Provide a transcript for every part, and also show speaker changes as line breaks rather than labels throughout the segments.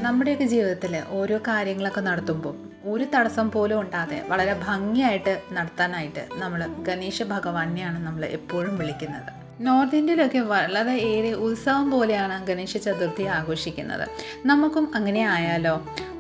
നമ്മുടെയൊക്കെ ജീവിതത്തിൽ ഓരോ കാര്യങ്ങളൊക്കെ നടത്തുമ്പോൾ ഒരു തടസ്സം പോലും ഉണ്ടാകാതെ വളരെ ഭംഗിയായിട്ട് നടത്താനായിട്ട് നമ്മൾ ഗണേശ ഭഗവാനെയാണ് നമ്മൾ എപ്പോഴും വിളിക്കുന്നത്. നോർത്ത് ഇന്ത്യയിലൊക്കെ വളരെ ഏറെ ഉത്സവം പോലെയാണ് ഗണേശ ചതുർത്ഥി ആഘോഷിക്കുന്നത്. നമുക്കും അങ്ങനെ ആയാലോ?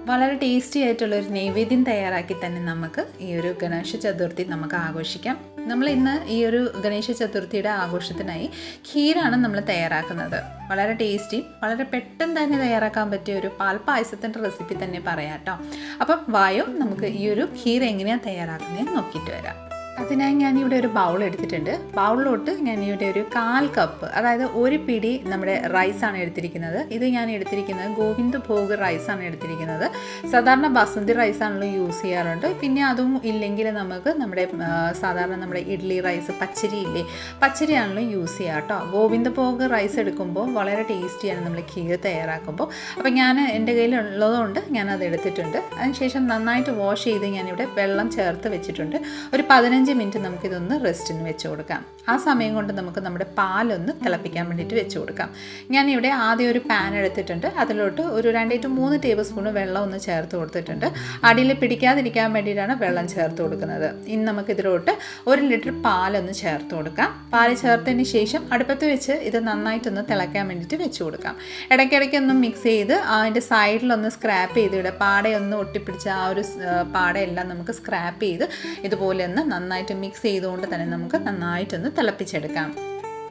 വളരെ ടേസ്റ്റി ആയിട്ടുള്ളൊരു നൈവേദ്യം തയ്യാറാക്കി തന്നെ നമുക്ക് ഈ ഒരു ഗണേശ ചതുർത്ഥി നമുക്ക് ആഘോഷിക്കാം. നമ്മൾ ഇന്ന് ഈ ഒരു ഗണേശ ചതുർത്ഥിയുടെ ആഘോഷത്തിനായി ഖീറാണ് നമ്മൾ തയ്യാറാക്കുന്നത്. വളരെ ടേസ്റ്റിയും വളരെ പെട്ടെന്ന് തന്നെ തയ്യാറാക്കാൻ പറ്റിയ ഒരു പാൽപ്പായസത്തിൻ്റെ റെസിപ്പി തന്നെ പറയാം കേട്ടോ. അപ്പം വായോ നമുക്ക് ഈ ഒരു ഖീർ എങ്ങനെയാണ് തയ്യാറാക്കുന്നതെന്ന് നോക്കിയിട്ട് വരാം. അതിനായി ഞാനിവിടെ ഒരു ബൗൾ എടുത്തിട്ടുണ്ട്. ബൗളിലോട്ട് ഞാനിവിടെ ഒരു 1/4 കപ്പ്, അതായത് ഒരു പിടി നമ്മുടെ റൈസാണ് എടുത്തിരിക്കുന്നത്. ഇത് ഞാൻ എടുത്തിരിക്കുന്നത് ഗോവിന്ദ് ഭോഗ് റൈസാണ് എടുത്തിരിക്കുന്നത്. സാധാരണ ബസുമതി റൈസാണല്ലോ യൂസ് ചെയ്യാറുണ്ട്. പിന്നെ അതും ഇല്ലെങ്കിൽ നമുക്ക് സാധാരണ നമ്മുടെ ഇഡ്ഡലി റൈസ്, പച്ചരി ഇല്ലേ, പച്ചരിയാണല്ലോ യൂസ് ചെയ്യുക കേട്ടോ. ഗോവിന്ദ് ഭോഗ് റൈസ് എടുക്കുമ്പോൾ വളരെ ടേസ്റ്റിയാണ് നമ്മൾ ഖീർ തയ്യാറാക്കുമ്പോൾ. അപ്പോൾ ഞാൻ എൻ്റെ കയ്യിലുള്ളതുകൊണ്ട് ഞാനത് എടുത്തിട്ടുണ്ട്. അതിനുശേഷം നന്നായിട്ട് വാഷ് ചെയ്ത് ഞാനിവിടെ വെള്ളം ചേർത്ത് വെച്ചിട്ടുണ്ട്. ഒരു 15 മിനിറ്റ് നമുക്കിതൊന്ന് റെസ്റ്റിന് വെച്ച് കൊടുക്കാം. ആ സമയം കൊണ്ട് നമുക്ക് നമ്മുടെ പാലൊന്ന് തിളപ്പിക്കാൻ വേണ്ടിയിട്ട് വെച്ച് കൊടുക്കാം. ഞാനിവിടെ ആദ്യം ഒരു പാൻ എടുത്തിട്ടുണ്ട്. അതിലോട്ട് ഒരു 2 to 3 ടേബിൾ സ്പൂൺ വെള്ളം ഒന്ന് ചേർത്ത് കൊടുത്തിട്ടുണ്ട്. അടിയിൽ പിടിക്കാതിരിക്കാൻ വേണ്ടിയിട്ടാണ് വെള്ളം ചേർത്ത് കൊടുക്കുന്നത്. ഇനി നമുക്കിതിലോട്ട് 1 ലിറ്റർ പാലൊന്ന് ചേർത്ത് കൊടുക്കാം. പാൽ ചേർത്തതിന് ശേഷം അടുപ്പത്ത് വെച്ച് ഇത് നന്നായിട്ടൊന്ന് തിളയ്ക്കാൻ വേണ്ടിയിട്ട് വെച്ച് കൊടുക്കാം. ഇടയ്ക്കിടയ്ക്കൊന്ന് മിക്സ് ചെയ്ത് അതിൻ്റെ സൈഡിലൊന്ന് സ്ക്രാപ്പ് ചെയ്ത് ഇവിടെ പാടയൊന്ന് ഒട്ടിപ്പിടിച്ച ആ ഒരു പാടയെല്ലാം നമുക്ക് സ്ക്രാപ്പ് ചെയ്ത് ഇതുപോലെ ഒന്ന് നന്നായിട്ട് മിക്സ് ചെയ്തുകൊണ്ട് തന്നെ നമുക്ക് നന്നായിട്ടൊന്ന് തിളപ്പിച്ചെടുക്കാം.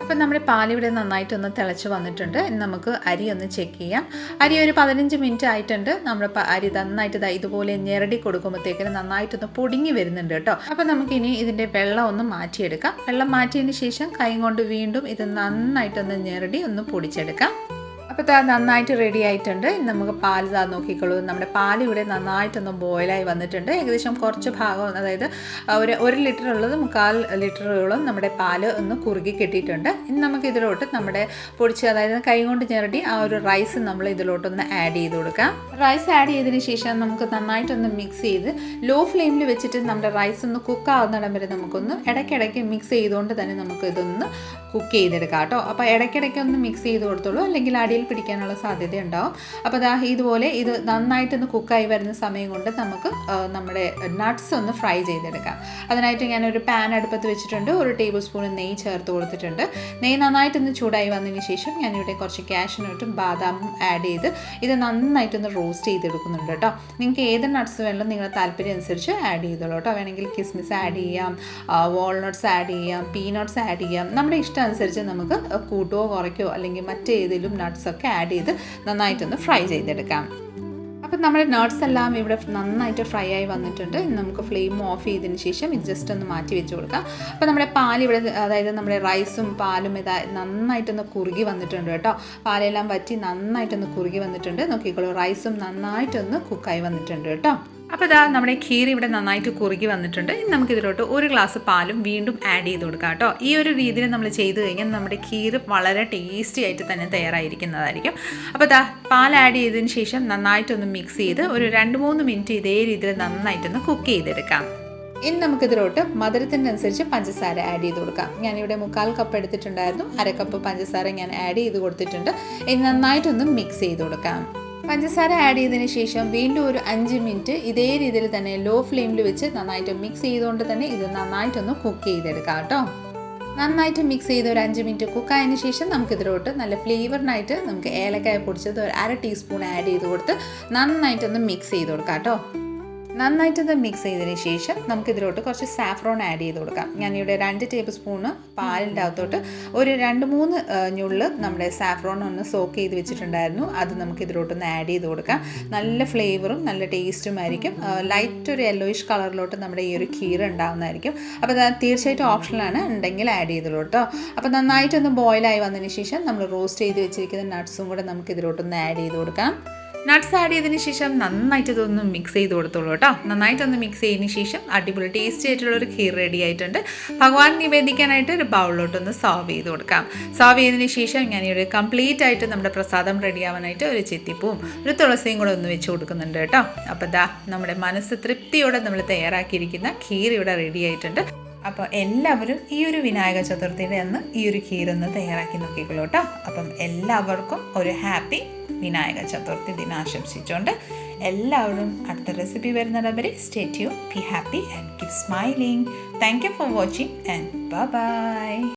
അപ്പം നമ്മുടെ പാലിവിടെ നന്നായിട്ടൊന്ന് തിളച്ച് വന്നിട്ടുണ്ട്. ഇനി നമുക്ക് അരി ഒന്ന് ചെക്ക് ചെയ്യാം. അരി ഒരു 15 മിനിറ്റ് ആയിട്ടുണ്ട്. നമ്മുടെ അരി നന്നായിട്ട് ഇതുപോലെ ഞെരടി കൊടുക്കുമ്പോഴത്തേക്കിന് നന്നായിട്ടൊന്ന് പൊടിഞ്ഞ് വരുന്നുണ്ട് കേട്ടോ. അപ്പം നമുക്കിനി ഇതിൻ്റെ വെള്ളം ഒന്ന് മാറ്റിയെടുക്കാം. വെള്ളം മാറ്റിയതിന് ശേഷം കൈ കൊണ്ട് വീണ്ടും ഇത് നന്നായിട്ടൊന്ന് ഞെരടി ഒന്ന് പൊടിച്ചെടുക്കാം. അപ്പോൾ നന്നായിട്ട് റെഡി ആയിട്ടുണ്ട്. നമുക്ക് പാൽ നോക്കിക്കോളൂ. നമ്മുടെ പാൽ ഇവിടെ നന്നായിട്ടൊന്ന് ബോയിലായി വന്നിട്ടുണ്ട്. ഏകദേശം കുറച്ച് ഭാഗം, അതായത് ഒരു ലിറ്റർ ഉള്ളത് 1/4 ലിറ്ററോളം നമ്മുടെ പാൽ ഒന്ന് കുറുകി കിട്ടിയിട്ടുണ്ട്. ഇനി നമുക്ക് ഇതിലോട്ട് നമ്മുടെ പൊടിച്ച്, അതായത് കൈ കൊണ്ട് ഞെരടി ആ ഒരു റൈസ് നമ്മൾ ഇതിലോട്ടൊന്ന് ആഡ് ചെയ്ത് കൊടുക്കാം. റൈസ് ആഡ് ചെയ്തതിന് ശേഷം നമുക്ക് നന്നായിട്ടൊന്ന് മിക്സ് ചെയ്ത് ലോ ഫ്ലെയിമിൽ വെച്ചിട്ട് നമ്മുടെ റൈസ് ഒന്ന് കുക്ക് ആവുന്നിടം വരെ നമുക്കൊന്ന് ഇടയ്ക്കിടയ്ക്ക് മിക്സ് ചെയ്തുകൊണ്ട് തന്നെ നമുക്ക് ഇതൊന്ന് കുക്ക് ചെയ്തെടുക്കാം കേട്ടോ. അപ്പോൾ ഇടയ്ക്കിടയ്ക്ക് ഒന്ന് മിക്സ് ചെയ്ത് കൊടുത്തോളൂ, അല്ലെങ്കിൽ അടിയിൽ പിടിക്കാനുള്ള സാധ്യത ഉണ്ടാവും. അപ്പോൾ ഇതുപോലെ ഇത് നന്നായിട്ടൊന്ന് കുക്കായി വരുന്ന സമയം കൊണ്ട് നമുക്ക് നമ്മുടെ നട്ട്സ് ഒന്ന് ഫ്രൈ ചെയ്തെടുക്കാം. അതിനായിട്ട് ഞാനൊരു പാൻ അടുപ്പത്ത് വെച്ചിട്ടുണ്ട്. 1 ടേബിൾ സ്പൂൺ നെയ്യ് ചേർത്ത് കൊടുത്തിട്ടുണ്ട്. നെയ്യ് നന്നായിട്ടൊന്ന് ചൂടായി വന്നതിന് ശേഷം ഞാനിവിടെ കുറച്ച് കാഷ്യൂനട്ടും ബാദാമും ആഡ് ചെയ്ത് ഇത് നന്നായിട്ടൊന്ന് റോസ്റ്റ് ചെയ്തെടുക്കുന്നുണ്ട് കേട്ടോ. നിങ്ങൾക്ക് ഏത് നട്ട്സ് വേണം നിങ്ങളുടെ താല്പര്യം അനുസരിച്ച് ആഡ് ചെയ്തോളൂ കേട്ടോ. വേണമെങ്കിൽ കിസ്മിസ് ആഡ് ചെയ്യാം, വാൾനട്ട്സ് ആഡ് ചെയ്യാം, പീനട്ട്സ് ആഡ് ചെയ്യാം. നമ്മുടെ ഇഷ്ടം അനുസരിച്ച് നമുക്ക് കൂട്ടുകയോ കുറയ്ക്കോ അല്ലെങ്കിൽ മറ്റേതെങ്കിലും നട്ട്സൊക്കെ ആഡ് ചെയ്ത് നന്നായിട്ടൊന്ന് ഫ്രൈ ചെയ്തെടുക്കാം. അപ്പം നമ്മുടെ നട്ട്സ് എല്ലാം ഇവിടെ നന്നായിട്ട് ഫ്രൈ ആയി വന്നിട്ടുണ്ട്. നമുക്ക് ഫ്ലെയിം ഓഫ് ചെയ്തതിന് ശേഷം ഇത് ജസ്റ്റ് ഒന്ന് മാറ്റി വെച്ച് കൊടുക്കാം. അപ്പോൾ നമ്മുടെ പാൽ ഇവിടെ, അതായത് നമ്മുടെ റൈസും പാലും നന്നായിട്ടൊന്ന് കുറുകി വന്നിട്ടുണ്ട് കേട്ടോ. പാലെല്ലാം വറ്റി നന്നായിട്ടൊന്ന് കുറുകി വന്നിട്ടുണ്ട്. നോക്കിക്കോളൂ, റൈസും നന്നായിട്ടൊന്ന് കുക്കായി വന്നിട്ടുണ്ട് കേട്ടോ. അപ്പോൾ നമ്മുടെ ഖീർ ഇവിടെ നന്നായിട്ട് കുറുകി വന്നിട്ടുണ്ട്. ഇനി നമുക്കിതിലോട്ട് 1 ഗ്ലാസ് പാലും വീണ്ടും ആഡ് ചെയ്ത് കൊടുക്കാം കേട്ടോ. ഈ ഒരു രീതിയിൽ നമ്മൾ ചെയ്ത് കഴിഞ്ഞാൽ നമ്മുടെ ഖീർ വളരെ ടേസ്റ്റി ആയിട്ട് തന്നെ തയ്യാറായിരിക്കുന്നതായിരിക്കും. അപ്പോൾ പാൽ ആഡ് ചെയ്തതിന് ശേഷം നന്നായിട്ടൊന്ന് മിക്സ് ചെയ്ത് ഒരു 2-3 മിനിറ്റ് ഇതേ രീതിയിൽ നന്നായിട്ടൊന്ന് കുക്ക് ചെയ്തെടുക്കാം. ഇനി നമുക്കിതിലോട്ട് മധുരത്തിനനുസരിച്ച് പഞ്ചസാര ആഡ് ചെയ്ത് കൊടുക്കാം. ഞാനിവിടെ 1/4 കപ്പ് എടുത്തിട്ടുണ്ടായിരുന്നു. 1/2 കപ്പ് പഞ്ചസാര ഞാൻ ആഡ് ചെയ്ത് കൊടുത്തിട്ടുണ്ട്. ഇനി നന്നായിട്ടൊന്ന് മിക്സ് ചെയ്ത് കൊടുക്കാം. പഞ്ചസാര ആഡ് ചെയ്തതിന് ശേഷം വീണ്ടും ഒരു 5 മിനിറ്റ് ഇതേ രീതിയിൽ തന്നെ ലോ ഫ്ലെയിമിൽ വെച്ച് നന്നായിട്ട് മിക്സ് ചെയ്തുകൊണ്ട് തന്നെ ഇത് നന്നായിട്ടൊന്ന് കുക്ക് ചെയ്തെടുക്കാം കേട്ടോ. നന്നായിട്ട് മിക്സ് ചെയ്ത് ഒരു 5 മിനിറ്റ് കുക്കായതിന് ശേഷം നമുക്കിതിലോട്ട് നല്ല ഫ്ലേവറിനായിട്ട് നമുക്ക് ഏലക്കായ പൊടിച്ചത് ഒരു 1/2 ടീസ്പൂൺ ആഡ് ചെയ്ത് കൊടുത്ത് നന്നായിട്ടൊന്ന് മിക്സ് ചെയ്ത് കൊടുക്കാം കേട്ടോ. നന്നായിട്ടൊന്ന് മിക്സ് ചെയ്തതിന് ശേഷം നമുക്കിതിലോട്ട് കുറച്ച് സാഫ്രോൺ ആഡ് ചെയ്ത് കൊടുക്കാം. ഞാനിവിടെ 2 ടേബിൾ സ്പൂണ് പാലിൻ്റെ അകത്തോട്ട് ഒരു 2-3 ഞുള്ള് നമ്മുടെ സാഫ്രോൺ ഒന്ന് സോക്ക് ചെയ്ത് വെച്ചിട്ടുണ്ടായിരുന്നു. അത് നമുക്കിതിലോട്ടൊന്ന് ആഡ് ചെയ്ത് കൊടുക്കാം. നല്ല ഫ്ലേവറും നല്ല ടേസ്റ്റും ആയിരിക്കും. ലൈറ്റ് ഒരു യെല്ലോയിഷ് കളറിലോട്ട് നമ്മുടെ ഈ ഒരു ഖീർ ഉണ്ടാകുന്നതായിരിക്കും. അപ്പോൾ തീർച്ചയായിട്ടും ഓപ്ഷനാണ്, ഉണ്ടെങ്കിൽ ആഡ് ചെയ്തോളൂ കേട്ടോ. അപ്പോൾ നന്നായിട്ടൊന്ന് ബോയിലായി വന്നതിന് ശേഷം നമ്മൾ റോസ്റ്റ് ചെയ്ത് വെച്ചിരിക്കുന്ന നട്ട്സും കൂടെ നമുക്കിതിലോട്ടൊന്ന് ആഡ് ചെയ്ത് കൊടുക്കാം. നട്ട്സ് ആഡ് ചെയ്തതിന് ശേഷം നന്നായിട്ട് ഇതൊന്ന് മിക്സ് ചെയ്ത് കൊടുത്തോളൂ കേട്ടോ. നന്നായിട്ടൊന്ന് മിക്സ് ചെയ്തതിന് ശേഷം അടിപൊളി ടേസ്റ്റി ആയിട്ടുള്ളൊരു ഖീർ റെഡി ആയിട്ടുണ്ട്. ഭഗവാൻ നിവേദിക്കാനായിട്ട് ഒരു ബൗളിലോട്ടൊന്ന് സർവ് ചെയ്ത് കൊടുക്കാം. സർവ് ചെയ്തതിന് ശേഷം ഞാനിവിടെ കംപ്ലീറ്റ് ആയിട്ട് നമ്മുടെ പ്രസാദം റെഡി ആവാനായിട്ട് ഒരു ചെത്തിപ്പൂവും ഒരു തുളസിയും കൂടെ ഒന്ന് വെച്ച് കൊടുക്കുന്നുണ്ട് കേട്ടോ. അപ്പോൾ നമ്മുടെ മനസ്സ് തൃപ്തിയോടെ നമ്മൾ തയ്യാറാക്കിയിരിക്കുന്ന ഖീർ ഇവിടെ റെഡി ആയിട്ടുണ്ട്. അപ്പോൾ എല്ലാവരും ഈ ഒരു വിനായക ചതുർത്ഥിയുടെ അന്ന് ഈ ഒരു ഖീർ ഒന്ന് തയ്യാറാക്കി നോക്കിക്കോളൂ കേട്ടോ. അപ്പം എല്ലാവർക്കും ഒരു ഹാപ്പി വിനായക ചതുർത്ഥി ദിനം ആശംസിച്ചുകൊണ്ട് എല്ലാവരും അടുത്ത റെസിപ്പി വരുന്നിടവരെ stay tuned, be happy and keep smiling. Thank you for watching and by.